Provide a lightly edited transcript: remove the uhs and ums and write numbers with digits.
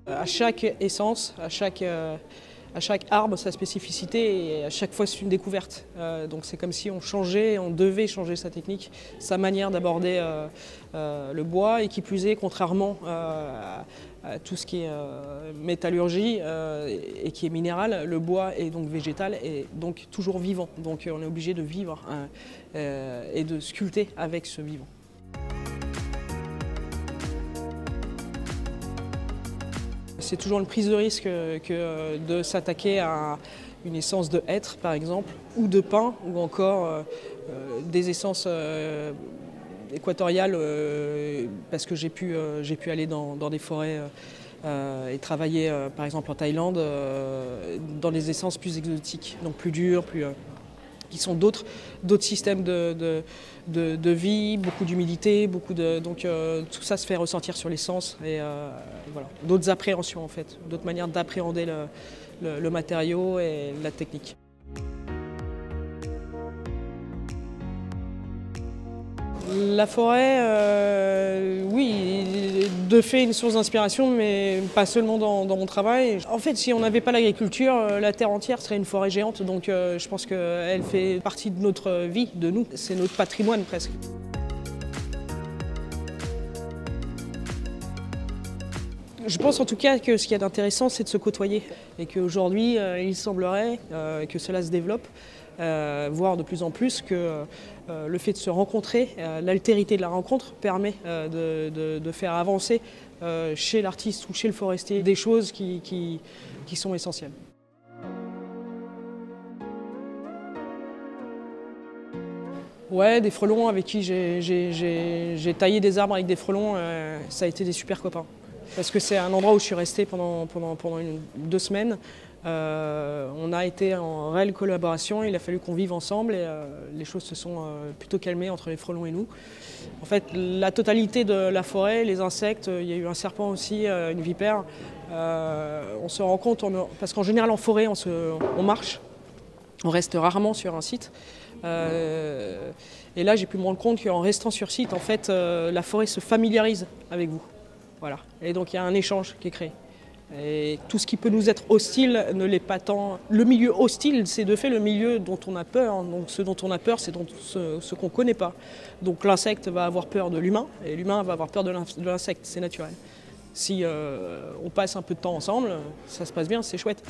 À chaque essence, à chaque arbre, sa spécificité et à chaque fois c'est une découverte. Donc c'est comme si on changeait, on devait changer sa technique, sa manière d'aborder le bois et qui plus est, contrairement à tout ce qui est métallurgie et qui est minéral, le bois est donc végétal et donc toujours vivant. Donc on est obligé de vivre et de sculpter avec ce vivant. C'est toujours une prise de risque que de s'attaquer à une essence de hêtre, par exemple, ou de pin, ou encore des essences équatoriales, parce que j'ai pu aller dans des forêts et travailler, par exemple en Thaïlande, dans des essences plus exotiques, donc plus dures, qui sont d'autres systèmes de vie, beaucoup d'humidité, donc tout ça se fait ressentir sur l'essence et voilà, d'autres appréhensions en fait, d'autres manières d'appréhender le matériau et la technique. La forêt, oui, de fait une source d'inspiration, mais pas seulement dans mon travail. En fait, si on n'avait pas l'agriculture, la terre entière serait une forêt géante, donc je pense qu'elle fait partie de notre vie, de nous. C'est notre patrimoine presque. Je pense en tout cas que ce qu'il y a d'intéressant, c'est de se côtoyer. Et qu'aujourd'hui, il semblerait que cela se développe, voire de plus en plus que le fait de se rencontrer, l'altérité de la rencontre permet de faire avancer chez l'artiste ou chez le forestier des choses qui sont essentielles. Ouais, des frelons avec qui j'ai taillé des arbres avec des frelons, ça a été des super copains. Parce que c'est un endroit où je suis restée pendant 2 semaines. On a été en réelle collaboration, il a fallu qu'on vive ensemble et les choses se sont plutôt calmées entre les frelons et nous. En fait, la totalité de la forêt, les insectes, il y a eu un serpent aussi, une vipère. On se rend compte, parce qu'en général en forêt, on marche, on reste rarement sur un site. Et là, j'ai pu me rendre compte qu'en restant sur site, en fait, la forêt se familiarise avec vous. Voilà. Et donc il y a un échange qui est créé. Et tout ce qui peut nous être hostile ne l'est pas tant. Le milieu hostile, c'est de fait le milieu dont on a peur. Donc ce dont on a peur, c'est ce qu'on ne connaît pas. Donc l'insecte va avoir peur de l'humain et l'humain va avoir peur de l'insecte, c'est naturel. Si on passe un peu de temps ensemble, ça se passe bien, c'est chouette.